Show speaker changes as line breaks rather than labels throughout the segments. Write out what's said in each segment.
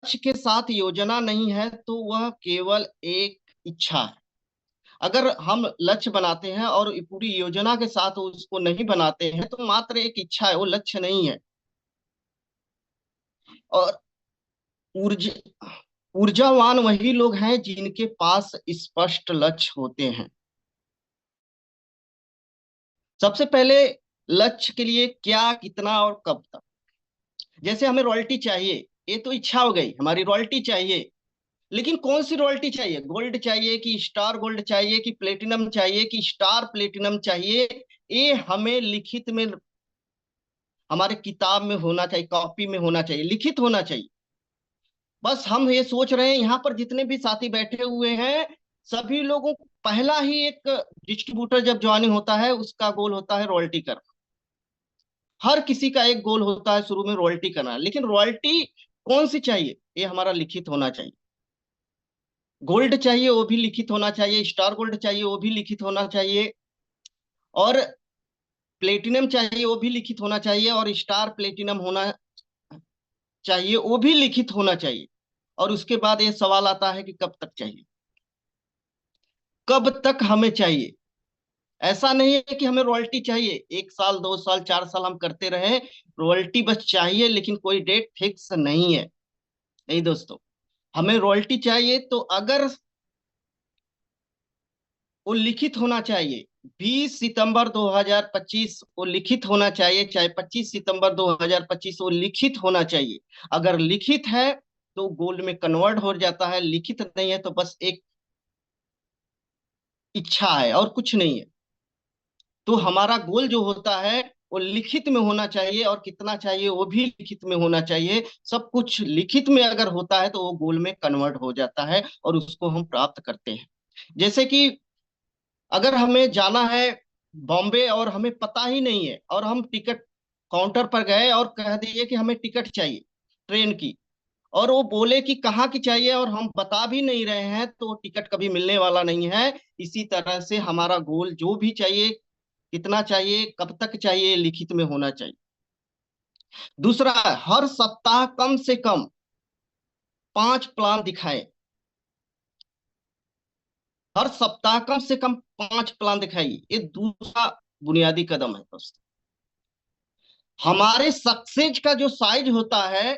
लक्ष्य के साथ योजना नहीं है तो वह केवल एक इच्छा है। अगर हम लक्ष्य बनाते हैं और पूरी योजना के साथ उसको नहीं बनाते हैं तो मात्र एक इच्छा है, वो लक्ष्य नहीं है। और ऊर्जा ऊर्जावान वही लोग हैं जिनके पास स्पष्ट लक्ष्य होते हैं। सबसे पहले लक्ष्य के लिए क्या, कितना और कब तक। जैसे हमें रॉयल्टी चाहिए, ये तो इच्छा हो गई हमारी, रॉयल्टी चाहिए। लेकिन कौन सी रॉयल्टी चाहिए? गोल्ड चाहिए कि स्टार गोल्ड चाहिए कि प्लेटिनम चाहिए कि स्टार प्लेटिनम चाहिए? ये हमें लिखित में, हमारे किताब में होना चाहिए, कॉपी में होना चाहिए, लिखित होना चाहिए। बस हम ये सोच रहे हैं, यहाँ पर जितने भी साथी बैठे हुए हैं सभी लोगों को पहला ही एक डिस्ट्रीब्यूटर जब ज्वाइनिंग होता है उसका गोल होता है रॉयल्टी करना। हर किसी का एक गोल होता है शुरू में रॉयल्टी करना, लेकिन रॉयल्टी कौन सी चाहिए ये हमारा लिखित होना चाहिए। गोल्ड चाहिए वो भी लिखित होना चाहिए, स्टार गोल्ड चाहिए वो भी लिखित होना चाहिए, और प्लेटिनम चाहिए वो भी लिखित होना चाहिए, और स्टार प्लेटिनम होना चाहिए वो भी लिखित होना चाहिए। और उसके बाद ये सवाल आता है कि कब तक चाहिए, कब तक हमें चाहिए। ऐसा नहीं है कि हमें रॉयल्टी चाहिए 1 साल 2 साल 4 साल हम करते रहे, रॉयल्टी बस चाहिए, लेकिन कोई डेट फिक्स नहीं है। नहीं दोस्तों, हमें रॉयल्टी चाहिए तो अगर वो लिखित होना चाहिए, 20 सितंबर 2025 वो लिखित होना चाहिए, चाहे 25 सितंबर 2025 वो लिखित होना चाहिए। अगर लिखित है तो गोल्ड में कन्वर्ट हो जाता है, लिखित नहीं है तो बस एक इच्छा है और कुछ नहीं है। तो हमारा गोल जो होता है वो लिखित में होना चाहिए, और कितना चाहिए वो भी लिखित में होना चाहिए। सब कुछ लिखित में अगर होता है तो वो गोल में कन्वर्ट हो जाता है और उसको हम प्राप्त करते हैं। जैसे कि अगर हमें जाना है बॉम्बे और हमें पता ही नहीं है, और हम टिकट काउंटर पर गए और कह दिए कि हमें टिकट चाहिए ट्रेन की, और वो बोले कि कहाँ की चाहिए और हम बता भी नहीं रहे हैं, तो वो टिकट कभी मिलने वाला नहीं है। इसी तरह से हमारा गोल जो भी चाहिए, कितना चाहिए, कब तक चाहिए, लिखित में होना चाहिए। दूसरा, हर सप्ताह कम से कम 5 प्लान दिखाएं। हर सप्ताह कम से कम 5 प्लान दिखाइए, ये दूसरा बुनियादी कदम है दोस्तों। हमारे सक्सेस का जो साइज होता है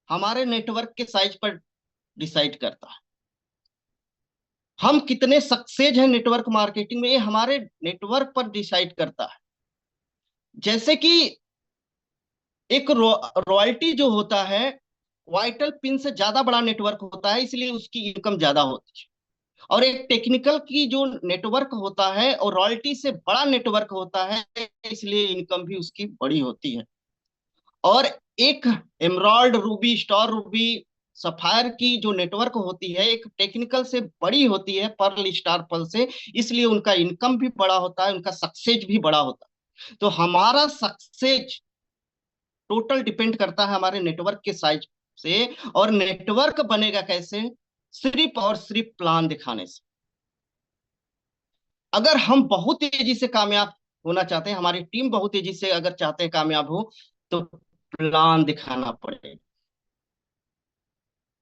हमारे नेटवर्क के साइज पर डिसाइड करता है। हम कितने सक्सेस हैं नेटवर्क मार्केटिंग में, ये हमारे नेटवर्क पर डिसाइड करता है। जैसे कि एक रॉयल्टी जो होता है, वाइटल पिन से ज्यादा बड़ा नेटवर्क होता है इसलिए उसकी इनकम ज्यादा होती है। और एक टेक्निकल की जो नेटवर्क होता है और रॉयल्टी से बड़ा नेटवर्क होता है, इसलिए इनकम भी उसकी बड़ी होती है। और एक emerald Ruby, star Ruby, sapphire की जो नेटवर्क होती है एक टेक्निकल से बड़ी होती है, पर्ल स्टार पर्ल से, इसलिए उनका इनकम भी बड़ा होता है, उनका सक्सेस भी बड़ा होता है। तो हमारा सक्सेस टोटल डिपेंड करता है हमारे नेटवर्क के साइज से। और नेटवर्क बनेगा कैसे? सिर्फ और सिर्फ प्लान दिखाने से। अगर हम बहुत तेजी से कामयाब होना चाहते हैं, हमारी टीम बहुत तेजी से अगर चाहते हैं कामयाब हो, तो प्लान दिखाना पड़ेगा।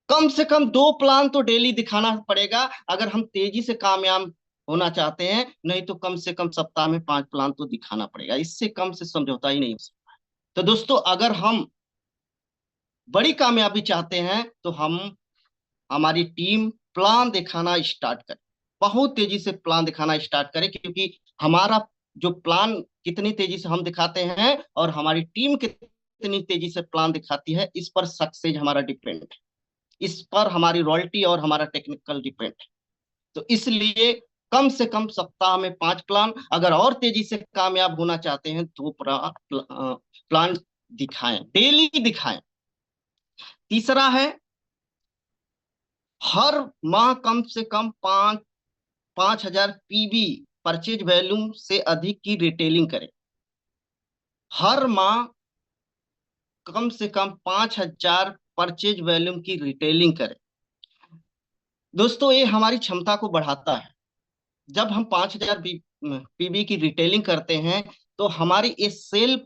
कम से कम 2 प्लान तो डेली दिखाना पड़ेगा अगर हम तेजी से कामयाब होना चाहते हैं, नहीं तो कम से कम सप्ताह में 5 प्लान तो दिखाना पड़ेगा, इससे कम से समझौता ही नहीं हो सकता। तो दोस्तों, अगर हम बड़ी कामयाबी चाहते हैं तो हम, हमारी टीम प्लान दिखाना स्टार्ट करे, बहुत तेजी से प्लान दिखाना स्टार्ट करे, क्योंकि हमारा जो प्लान कितनी तेजी से हम दिखाते हैं और हमारी टीम कितनी तेजी से प्लान दिखाती है, इस पर सक्सेस हमारा डिपेंड है। इस पर हमारी रॉयल्टी और हमारा टेक्निकल डिपेंड है। तो इसलिए कम से कम सप्ताह में 5 प्लान, अगर और तेजी से कामयाब होना चाहते हैं तो प्लान दिखाएं, डेली दिखाएं। तीसरा है, हर माह कम से कम 5,000 पीबी, परचेज वैल्यूम से अधिक की रिटेलिंग करें। हर माह कम से कम 5,000 परचेज वैल्यूम की रिटेलिंग करें। दोस्तों, ये हमारी क्षमता को बढ़ाता है। जब हम 5,000 पीबी की रिटेलिंग करते हैं तो हमारी ये सेल्फ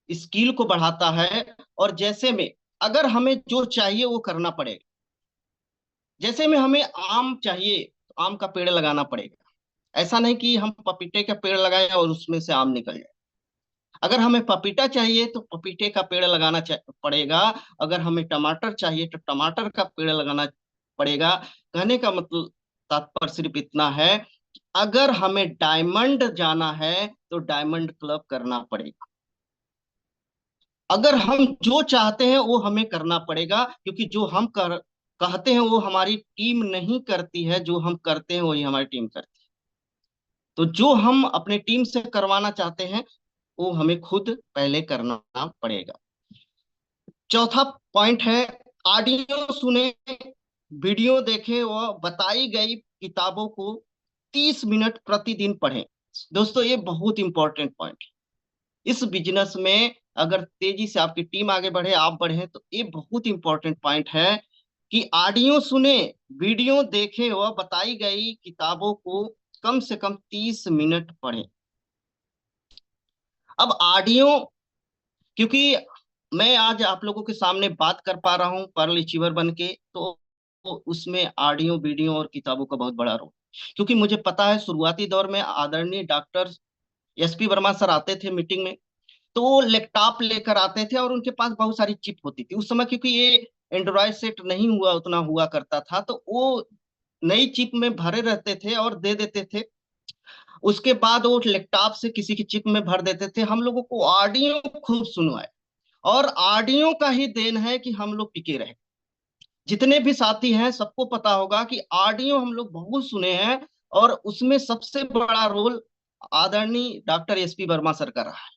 स्किल को बढ़ाता है। और जैसे में अगर हमें जो चाहिए वो करना पड़ेगा। जैसे में हमें आम चाहिए तो आम का पेड़ लगाना पड़ेगा। ऐसा नहीं कि हम पपीते का पेड़ लगाएं और उसमें से आम निकल जाए। अगर हमें पपीता चाहिए तो पपीते का पेड़ लगाना पड़ेगा। अगर हमें टमाटर चाहिए तो टमाटर का पेड़ लगाना पड़ेगा। कहने का मतलब तात्पर्य सिर्फ इतना है कि अगर हमें डायमंड जाना है तो डायमंड क्लब करना पड़ेगा। अगर हम जो चाहते हैं वो हमें करना पड़ेगा, क्योंकि जो हम कहते हैं वो हमारी टीम नहीं करती है, जो हम करते हैं वही हमारी टीम करती है। तो जो हम अपने टीम से करवाना चाहते हैं वो हमें खुद पहले करना पड़ेगा। चौथा पॉइंट है, ऑडियो सुने, वीडियो देखें व बताई गई किताबों को 30 मिनट प्रतिदिन पढ़ें। दोस्तों ये बहुत इंपॉर्टेंट पॉइंट है इस बिजनेस में। अगर तेजी से आपकी टीम आगे बढ़े, आप बढ़े, तो ये बहुत इंपॉर्टेंट पॉइंट है कि ऑडियो सुने, वीडियो देखें व बताई गई किताबों को कम से कम 30 मिनट पढ़ें। अब ऑडियो, क्योंकि मैं आज आप लोगों के सामने बात कर पा रहा हूँ पर्ल अचीवर बन के, तो उसमें ऑडियो वीडियो और किताबों का बहुत बड़ा रोल। क्योंकि मुझे पता है शुरुआती दौर में आदरणीय डॉक्टर एसपी वर्मा सर आते थे मीटिंग में, तो वो लैपटॉप लेकर आते थे और उनके पास बहुत सारी चिप होती थी उस समय, क्योंकि ये एंड्रॉयड सेट नहीं हुआ उतना हुआ करता था, तो वो नई चिप में भरे रहते थे और दे देते थे। उसके बाद वो लैपटॉप से किसी की चिप में भर देते थे। हम लोगों को ऑडियो खूब सुनवाए, और ऑडियो का ही देन है कि हम लोग टिके रहे। जितने भी साथी हैं सबको पता होगा कि ऑडियो हम लोग बहुत सुने हैं, और उसमें सबसे बड़ा रोल आदरणीय डॉक्टर एसपी वर्मा सर का रहा है।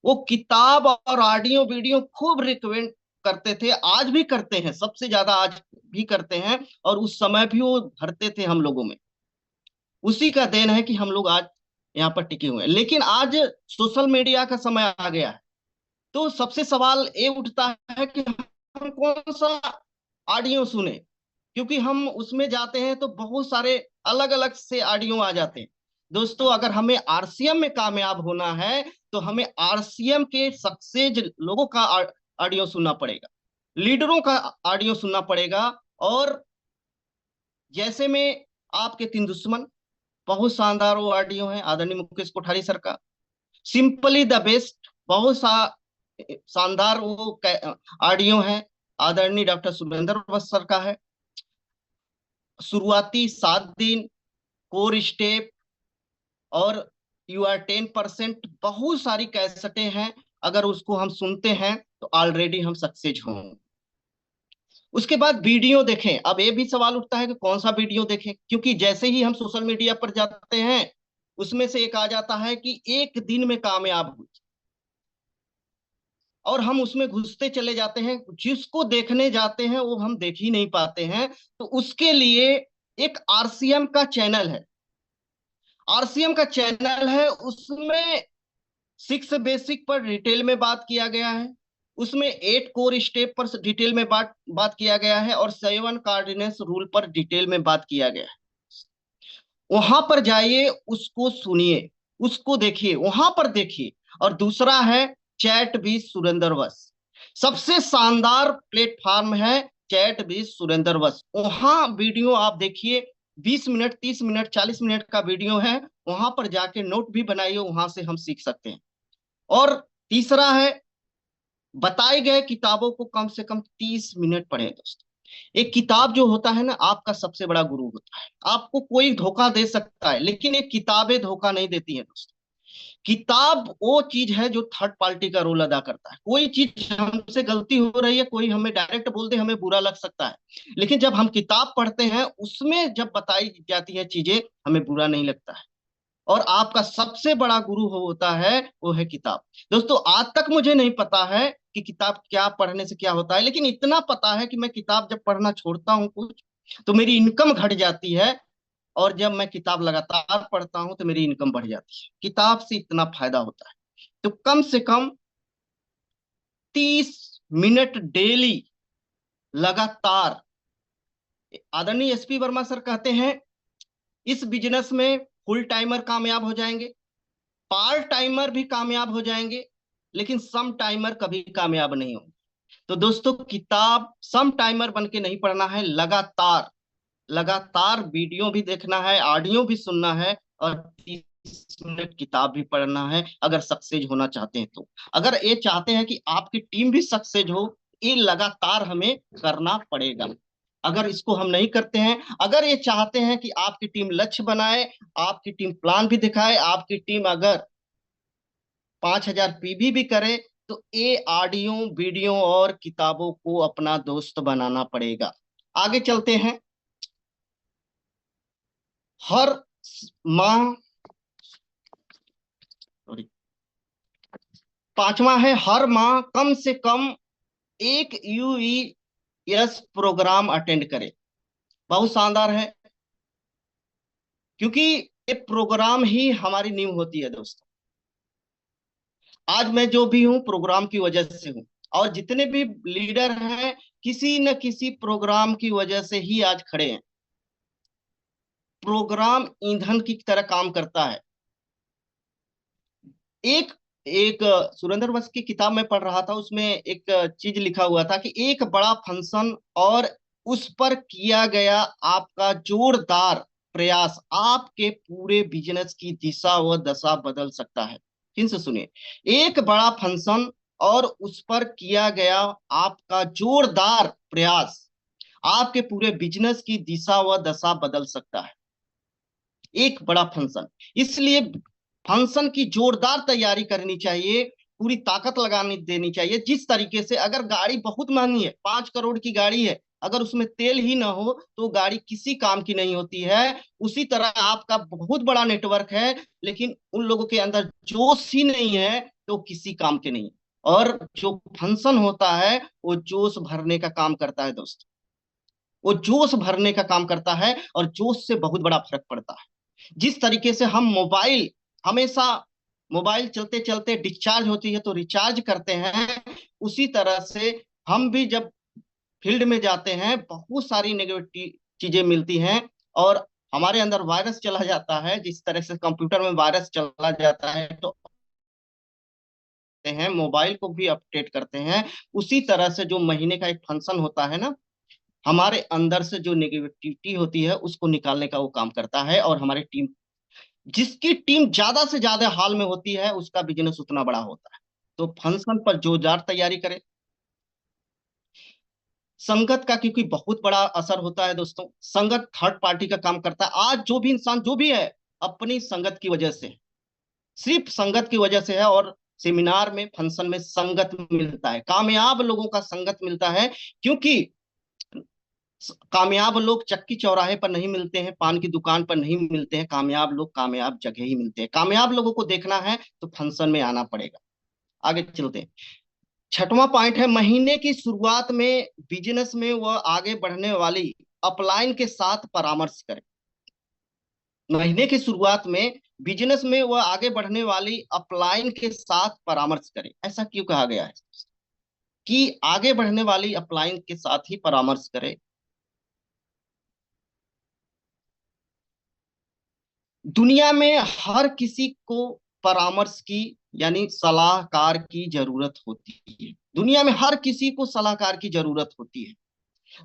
वो किताब और ऑडियो वीडियो खूब रिकमेंड करते थे, आज भी करते हैं, सबसे ज्यादा आज भी करते हैं, और उस समय भी वो भरते थे हम लोगों में। उसी का देन है कि हम लोग आज यहाँ पर टिके हुए हैं। लेकिन आज सोशल मीडिया का समय आ गया है, तो सबसे सवाल ये उठता है कि हम कौन सा ऑडियो सुने, क्योंकि हम उसमें जाते हैं तो बहुत सारे अलग अलग से ऑडियो आ जाते हैं। दोस्तों अगर हमें आरसीएम में कामयाब होना है तो हमें आरसीएम के सक्सेस लोगों का ऑडियो सुनना पड़ेगा, लीडरों का ऑडियो सुनना पड़ेगा। और जैसे में आपके तीन दुश्मन, बहुत शानदार वो ऑडियो है आदरणीय मुकेश कोठारी सर का। सिंपली द बेस्ट, बहुत शानदार वो ऑडियो है आदरणीय डॉक्टर सुरेंद्र वस्त सर का है। शुरुआती 7 दिन, कोर स्टेप, और यू आर 10%, बहुत सारी कैसेटें हैं। अगर उसको हम सुनते हैं तो ऑलरेडी हम सक्सेस होंगे। उसके बाद वीडियो देखें। अब ये भी सवाल उठता है कि कौन सा वीडियो देखें, क्योंकि जैसे ही हम सोशल मीडिया पर जाते हैं उसमें से एक आ जाता है कि 1 दिन में कामयाब हुई, और हम उसमें घुसते चले जाते हैं। जिसको देखने जाते हैं वो हम देख ही नहीं पाते हैं। तो उसके लिए एक आरसीएम का चैनल है, आरसीएम का चैनल है, उसमें 6 बेसिक पर डिटेल में बात किया गया है, उसमें 8 कोर स्टेप पर डिटेल में बात किया गया है, और 7 कार्डिनेंस रूल पर डिटेल में बात किया गया है। वहां पर जाइए, उसको सुनिए, उसको देखिए, वहां पर देखिए। और दूसरा है चैट भी सुरेंद्र वस, सबसे शानदार प्लेटफॉर्म है चैट भी सुरेंद्र वस। वहां वीडियो आप देखिए, 20 मिनट, 30 मिनट, 40 मिनट का वीडियो है। वहां पर जाके नोट भी बनाइए, वहां से हम सीख सकते हैं। और तीसरा है, बताए गए किताबों को कम से कम 30 मिनट पढ़ें दोस्तों। एक किताब जो होता है ना, आपका सबसे बड़ा गुरु होता है। आपको कोई धोखा दे सकता है, लेकिन एक किताबें धोखा नहीं देती हैं दोस्तों। किताब वो चीज है जो थर्ड पार्टी का रोल अदा करता है। कोई चीज हमसे गलती हो रही है, कोई हमें डायरेक्ट बोल दे, हमें बुरा लग सकता है, लेकिन जब हम किताब पढ़ते हैं उसमें जब बताई जाती है चीजें, हमें बुरा नहीं लगता है। और आपका सबसे बड़ा गुरु होता है वो है किताब। दोस्तों आज तक मुझे नहीं पता है कि किताब क्या पढ़ने से क्या होता है, लेकिन इतना पता है कि मैं किताब जब पढ़ना छोड़ता हूँ कुछ, तो मेरी इनकम घट जाती है, और जब मैं किताब लगातार पढ़ता हूं तो मेरी इनकम बढ़ जाती है। किताब से इतना फायदा होता है। तो कम से कम 30 मिनट डेली लगातार। आदरणीय एसपी वर्मा सर कहते हैं इस बिजनेस में फुल टाइमर कामयाब हो जाएंगे, पार्ट टाइमर भी कामयाब हो जाएंगे, लेकिन सम टाइमर कभी कामयाब नहीं होंगे। तो दोस्तों किताब सम टाइमर बन के नहीं पढ़ना है, लगातार लगातार वीडियो भी देखना है, ऑडियो भी सुनना है, और 30 मिनट किताब भी पढ़ना है, अगर सक्सेस होना चाहते हैं तो। अगर ये चाहते हैं कि आपकी टीम भी सक्सेस हो, ये लगातार हमें करना पड़ेगा। अगर इसको हम नहीं करते हैं, अगर ये चाहते हैं कि आपकी टीम लक्ष्य बनाए, आपकी टीम प्लान भी दिखाए, आपकी टीम अगर 5,000 पीबी भी करे, तो ये ऑडियो वीडियो और किताबों को अपना दोस्त बनाना पड़ेगा। आगे चलते हैं। हर माह, सॉरी, पांचवा है, हर माह कम से कम एक यूईएस प्रोग्राम अटेंड करे। बहुत शानदार है, क्योंकि ये प्रोग्राम ही हमारी नींव होती है दोस्तों। आज मैं जो भी हूँ प्रोग्राम की वजह से हूँ, और जितने भी लीडर हैं किसी न किसी प्रोग्राम की वजह से ही आज खड़े हैं। प्रोग्राम ईंधन की तरह काम करता है। एक एक सुरेंद्र वस्त की किताब में पढ़ रहा था, उसमें एक चीज लिखा हुआ था कि एक बड़ा फंक्शन और उस पर किया गया आपका जोरदार प्रयास आपके पूरे बिजनेस की दिशा व दशा बदल सकता है। फिर से सुनिए, एक बड़ा फंक्शन और उस पर किया गया आपका जोरदार प्रयास आपके पूरे बिजनेस की दिशा व दशा बदल सकता है। एक बड़ा फंक्शन, इसलिए फंक्शन की जोरदार तैयारी करनी चाहिए, पूरी ताकत लगानी देनी चाहिए। जिस तरीके से अगर गाड़ी बहुत महंगी है, 5 करोड़ की गाड़ी है, अगर उसमें तेल ही ना हो तो गाड़ी किसी काम की नहीं होती है। उसी तरह आपका बहुत बड़ा नेटवर्क है, लेकिन उन लोगों के अंदर जोश ही नहीं है, तो किसी काम के नहीं। और जो फंक्शन होता है वो जोश भरने का काम करता है दोस्त, वो जोश भरने का काम करता है, और जोश से बहुत बड़ा फर्क पड़ता है। जिस तरीके से हम मोबाइल हमेशा, मोबाइल चलते चलते डिस्चार्ज होती है तो रिचार्ज करते हैं, उसी तरह से हम भी जब फील्ड में जाते हैं बहुत सारी नेगेटिव चीजें मिलती हैं, और हमारे अंदर वायरस चला जाता है। जिस तरह से कंप्यूटर में वायरस चला जाता है तो हैं, मोबाइल को भी अपडेट करते हैं, उसी तरह से जो महीने का एक फंक्शन होता है ना, हमारे अंदर से जो नेगेटिविटी होती है उसको निकालने का वो काम करता है। और हमारी टीम, जिसकी टीम ज्यादा से ज्यादा हाल में होती है उसका बिजनेस उतना बड़ा होता है। तो फंक्शन पर जोरदार तैयारी करें। संगत का क्योंकि बहुत बड़ा असर होता है दोस्तों, संगत थर्ड पार्टी का काम करता है। आज जो भी इंसान जो भी है, अपनी संगत की वजह से, सिर्फ संगत की वजह से है। और सेमिनार में फंक्शन में संगत मिलता है, कामयाब लोगों का संगत मिलता है। क्योंकि कामयाब लोग चक्की चौराहे पर नहीं मिलते हैं, पान की दुकान पर नहीं मिलते हैं, कामयाब लोग कामयाब जगह ही मिलते हैं। कामयाब लोगों को देखना है तो फंक्शन में आना पड़ेगा। आगे चलते हैं। छठवां पॉइंट है, महीने की शुरुआत में बिजनेस में वह आगे बढ़ने वाली अपलाइन के साथ परामर्श करें। महीने की शुरुआत में बिजनेस में वह आगे बढ़ने वाली अपलाइन के साथ परामर्श करें। ऐसा क्यों कहा गया है कि आगे बढ़ने वाली अपलाइन के साथ ही परामर्श करें? दुनिया में हर किसी को परामर्श की, यानी सलाहकार की जरूरत होती है। दुनिया में हर किसी को सलाहकार की जरूरत होती है,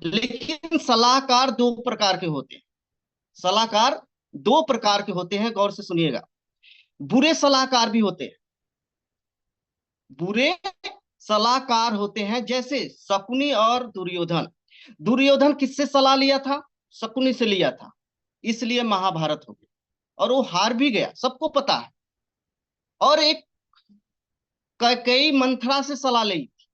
लेकिन सलाहकार दो प्रकार के होते हैं। सलाहकार दो प्रकार के होते हैं, गौर से सुनिएगा। बुरे सलाहकार भी होते हैं। बुरे सलाहकार होते हैं, जैसे शकुनी और दुर्योधन। दुर्योधन किससे सलाह लिया था? शकुनी से लिया था, इसलिए महाभारत हो गई, और वो हार भी गया, सबको पता है। और एक कैकेयी मंथरा से सलाह ली थी।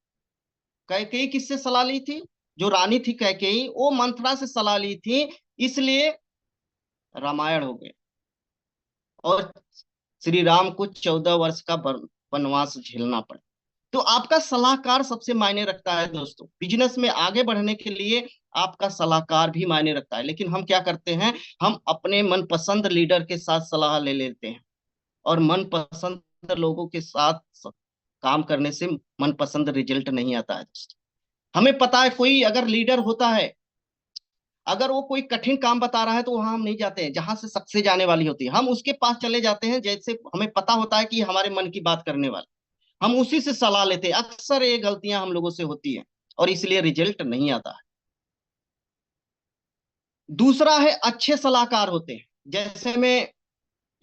कैकेयी किससे सलाह ली थी? जो रानी थी कैकेयी, वो मंथरा से सलाह ली थी, इसलिए रामायण हो गया। और श्री राम को 14 वर्ष का वनवास झेलना पड़ा। तो आपका सलाहकार सबसे मायने रखता है दोस्तों। बिजनेस में आगे बढ़ने के लिए आपका सलाहकार भी मायने रखता है, लेकिन हम क्या करते हैं, हम अपने मनपसंद लीडर के साथ सलाह ले लेते हैं, और मनपसंद लोगों के साथ काम करने से मनपसंद रिजल्ट नहीं आता है दोस्तों। हमें पता है कोई अगर लीडर होता है, अगर वो कोई कठिन काम बता रहा है तो वहां हम नहीं जाते हैं, जहां से सक्सेस जाने वाली होती है हम उसके पास चले जाते हैं। जैसे हमें पता होता है कि हमारे मन की बात करने वाला, हम उसी से सलाह लेते हैं। अक्सर ये गलतियां हम लोगों से होती हैं। और इसलिए रिजल्ट नहीं आता है। दूसरा है अच्छे सलाहकार होते हैं। जैसे मैं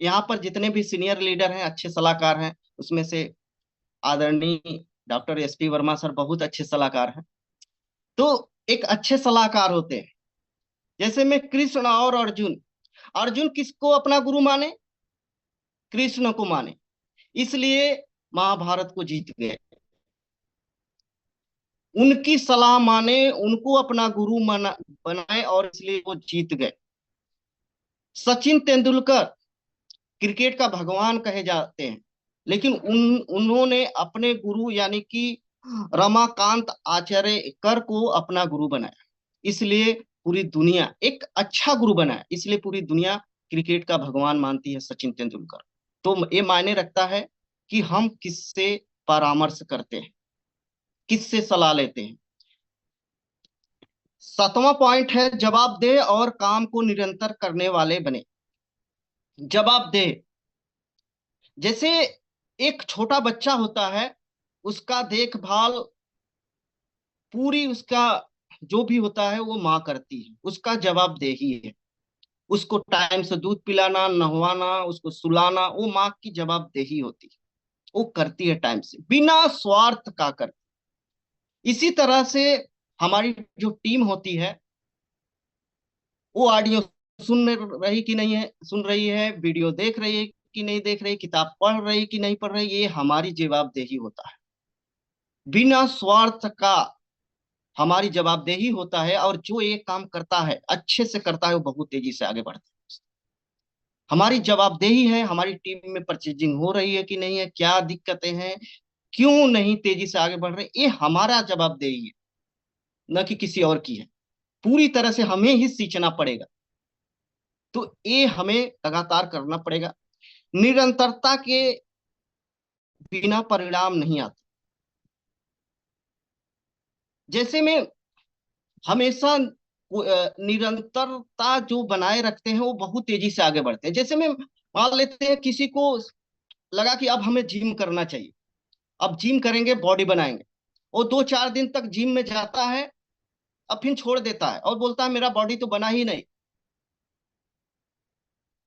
यहाँ पर जितने भी सीनियर लीडर हैं अच्छे सलाहकार हैं, उसमें से आदरणीय डॉक्टर एसपी वर्मा सर बहुत अच्छे सलाहकार हैं। तो एक अच्छे सलाहकार होते हैं। जैसे में कृष्ण और अर्जुन, अर्जुन किसको अपना गुरु माने? कृष्ण को माने, इसलिए महाभारत को जीत गए। उनकी सलाह माने, उनको अपना गुरु माना बनाए और इसलिए वो जीत गए। सचिन तेंदुलकर क्रिकेट का भगवान कहे जाते हैं, लेकिन उन्होंने अपने गुरु यानी कि रमाकांत आचरेकर को अपना गुरु बनाया, इसलिए पूरी दुनिया एक अच्छा गुरु बनाया, इसलिए पूरी दुनिया क्रिकेट का भगवान मानती है सचिन तेंदुलकर। तो ये मायने रखता है कि हम किससे परामर्श करते हैं, किससे सलाह लेते हैं। 7वां पॉइंट है जवाबदेह और काम को निरंतर करने वाले बने। जवाबदेह, जैसे एक छोटा बच्चा होता है, उसका देखभाल पूरी उसका जो भी होता है वो माँ करती है, उसका जवाबदेही है। उसको टाइम से दूध पिलाना, नहवाना, उसको सुलाना, वो माँ की जवाबदेही होती है। वो करती है टाइम से, बिना स्वार्थ का करती। इसी तरह से हमारी जो टीम होती है, वो ऑडियो सुन रही कि नहीं है, सुन रही है, वीडियो देख रही है कि नहीं देख रही, किताब पढ़ रही कि नहीं पढ़ रही, ये हमारी जवाबदेही होता है। बिना स्वार्थ का हमारी जवाबदेही होता है, और जो ये काम करता है अच्छे से करता है वो बहुत तेजी से आगे बढ़ता है। हमारी जवाबदेही है, हमारी टीम में परचेजिंग हो रही है कि नहीं है, क्या दिक्कतें हैं, क्यों नहीं तेजी से आगे बढ़ रहे, ये हमारा जवाबदेही है, न कि किसी और की है। पूरी तरह से हमें ही सींचना पड़ेगा। तो ये हमें लगातार करना पड़ेगा। निरंतरता के बिना परिणाम नहीं आते। जैसे में हमेशा निरंतरता जो बनाए रखते हैं वो बहुत तेजी से आगे बढ़ते हैं। जैसे में मान लेते हैं किसी को लगा कि अब हमें जिम करना चाहिए, अब जिम करेंगे, बॉडी बनाएंगे। वो 2-4 दिन तक जिम में जाता है, अब फिर छोड़ देता है और बोलता है मेरा बॉडी तो बना ही नहीं।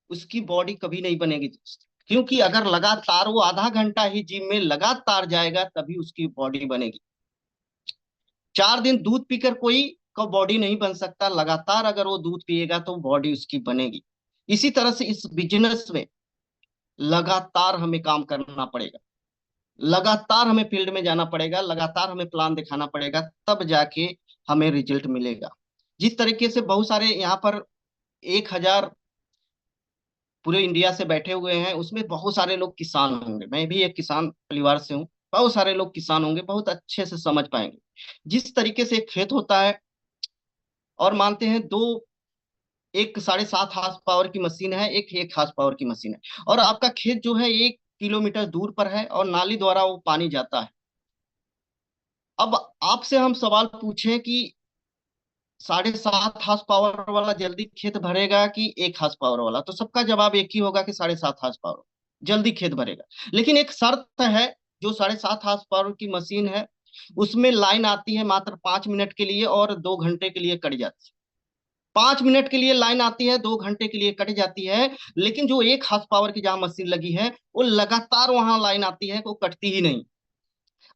उसकी बॉडी कभी नहीं बनेगी दोस्त, क्योंकि अगर लगातार वो आधा घंटा ही जिम में लगातार जाएगा तभी उसकी बॉडी बनेगी। 4 दिन दूध पीकर कोई का बॉडी नहीं बन सकता, लगातार अगर वो दूध पिएगा तो बॉडी उसकी बनेगी। इसी तरह से इस बिजनेस में लगातार हमें काम करना पड़ेगा, लगातार हमें फील्ड में जाना पड़ेगा, लगातार हमें प्लान दिखाना पड़ेगा, तब जाके हमें रिजल्ट मिलेगा। जिस तरीके से बहुत सारे यहाँ पर 1,000 पूरे इंडिया से बैठे हुए हैं, उसमें बहुत सारे लोग किसान होंगे, मैं भी एक किसान परिवार से हूँ, बहुत सारे लोग किसान होंगे, बहुत अच्छे से समझ पाएंगे। जिस तरीके से एक खेत होता है, और मानते हैं दो, एक 7.5 हार्स पावर की मशीन है, एक 1 हार्स पावर की मशीन है, और आपका खेत जो है 1 किलोमीटर दूर पर है और नाली द्वारा वो पानी जाता है। अब आपसे हम सवाल पूछें कि 7.5 हार्स पावर वाला जल्दी खेत भरेगा कि 1 हार्स पावर वाला, तो सबका जवाब एक ही होगा कि 7.5 हार्स पावर जल्दी खेत भरेगा। लेकिन एक शर्त है, जो 7.5 हार्स पावर की मशीन है उसमें लाइन आती है मात्र 5 मिनट के लिए और 2 घंटे के लिए कट जाती है। 5 मिनट के लिए लाइन आती है, 2 घंटे के लिए कट जाती है। लेकिन जो 1 हार्स पावर की जहां मशीन लगी है वो लगातार वहां लाइन आती है, वो कटती ही नहीं।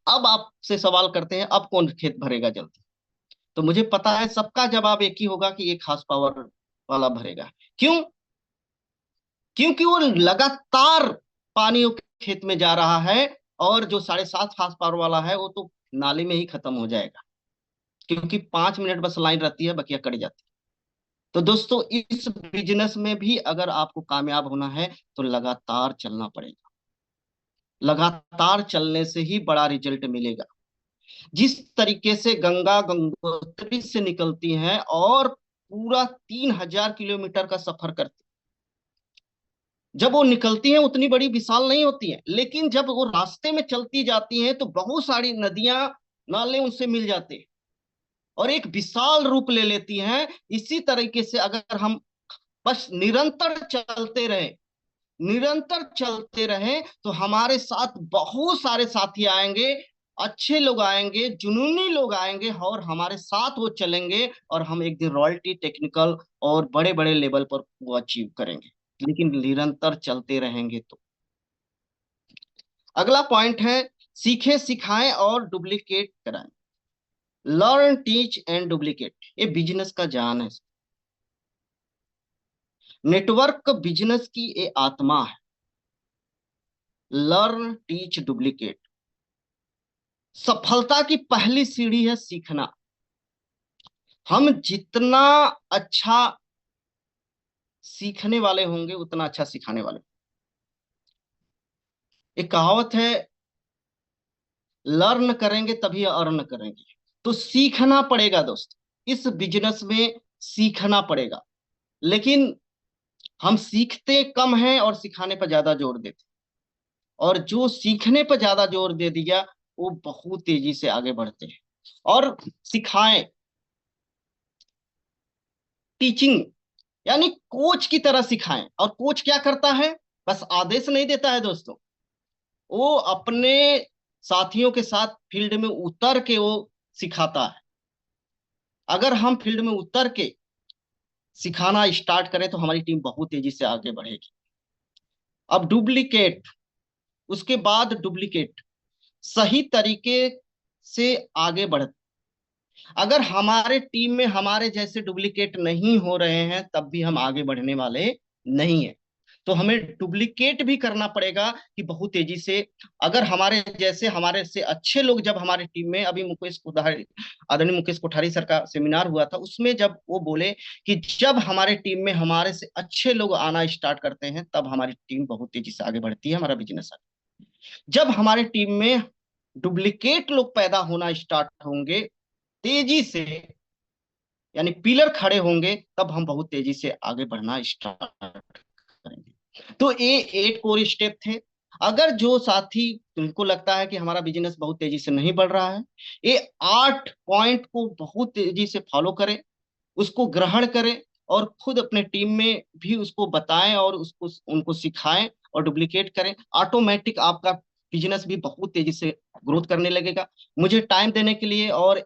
अब आपसे सवाल करते हैं, अब कौन खेत भरेगा जल्दी? तो मुझे पता है सबका जवाब एक ही होगा कि 1 हार्स पावर वाला भरेगा। क्यों? क्योंकि वो लगातार पानी वो खेत में जा रहा है, और जो 7.5 हार्स पावर वाला है वो तो नाली में ही खत्म हो जाएगा, क्योंकि 5 मिनट बस लाइन रहती है, बकिया कट जाती है। तो दोस्तों इस बिजनेस में भी अगर आपको कामयाब होना है तो लगातार चलना पड़ेगा। लगातार चलने से ही बड़ा रिजल्ट मिलेगा। जिस तरीके से गंगा गंगोत्री से निकलती हैं और पूरा 3,000 किलोमीटर का सफर करती, जब वो निकलती हैं उतनी बड़ी विशाल नहीं होती हैं, लेकिन जब वो रास्ते में चलती जाती हैं तो बहुत सारी नदियां, नाले उनसे मिल जाते हैं और एक विशाल रूप ले लेती हैं। इसी तरीके से अगर हम बस निरंतर चलते रहे, निरंतर चलते रहे, तो हमारे साथ बहुत सारे साथी आएंगे अच्छे लोग आएंगे, जुनूनी लोग आएंगे और हमारे साथ वो चलेंगे, और हम एक दिन रॉयल्टी, टेक्निकल और बड़े बड़े लेवल पर वो अचीव करेंगे। लेकिन निरंतर चलते रहेंगे तो। अगला पॉइंट है, सीखे सिखाएं और डुप्लीकेट कराएं। लर्न, टीच एंड डुप्लीकेट, ये बिजनेस का जान है। नेटवर्क बिजनेस की ये आत्मा है। Learn, teach, duplicate. सफलता की पहली सीढ़ी है सीखना। हम जितना अच्छा सीखने वाले होंगे उतना अच्छा सिखाने वाले। एक कहावत है, लर्न करेंगे तभी अर्न करेंगे। तो सीखना पड़ेगा दोस्त, इस बिजनेस में सीखना पड़ेगा। लेकिन हम सीखते कम हैं और सिखाने पर ज्यादा जोर देते, और जो सीखने पर ज्यादा जोर दे दिया वो बहुत तेजी से आगे बढ़ते हैं। और सिखाएं, टीचिंग, यानी कोच की तरह सिखाएं। और कोच क्या करता है? बस आदेश नहीं देता है दोस्तों, वो अपने साथियों के साथ फील्ड में उतर के वो सिखाता है। अगर हम फील्ड में उतर के सिखाना स्टार्ट करें तो हमारी टीम बहुत तेजी से आगे बढ़ेगी। अब डुप्लीकेट, उसके बाद डुप्लीकेट सही तरीके से आगे बढ़। अगर हमारे टीम में हमारे जैसे डुप्लीकेट नहीं हो रहे हैं तब भी हम आगे बढ़ने वाले नहीं है। तो हमें डुप्लीकेट भी करना पड़ेगा कि बहुत तेजी से। अगर हमारे जैसे, हमारे से अच्छे लोग जब हमारे टीम में, अभी मुकेश कोठारी, आदरणीय मुकेश कोठारी सर का सेमिनार हुआ था, उसमें जब वो बोले कि जब हमारे टीम में हमारे से अच्छे लोग आना स्टार्ट करते हैं तब हमारी टीम बहुत तेजी से आगे बढ़ती है, हमारा बिजनेस। जब हमारे टीम में डुप्लीकेट लोग पैदा होना स्टार्ट होंगे तेजी से, यानी पिलर खड़े होंगे, तब हम बहुत तेजी से आगे बढ़ना स्टार्ट करेंगे। तो ये 8 कोर स्टेप थे। अगर जो साथी, तुमको लगता है कि हमारा बिजनेस बहुत तेजी से नहीं बढ़ रहा है, ये 8 पॉइंट को बहुत तेजी से फॉलो करें, उसको ग्रहण करें, और खुद अपने टीम में भी उसको बताएं और उसको उनको सिखाएं और डुप्लीकेट करें। ऑटोमेटिक आपका बिजनेस भी बहुत तेजी से ग्रोथ करने लगेगा। मुझे टाइम देने के लिए और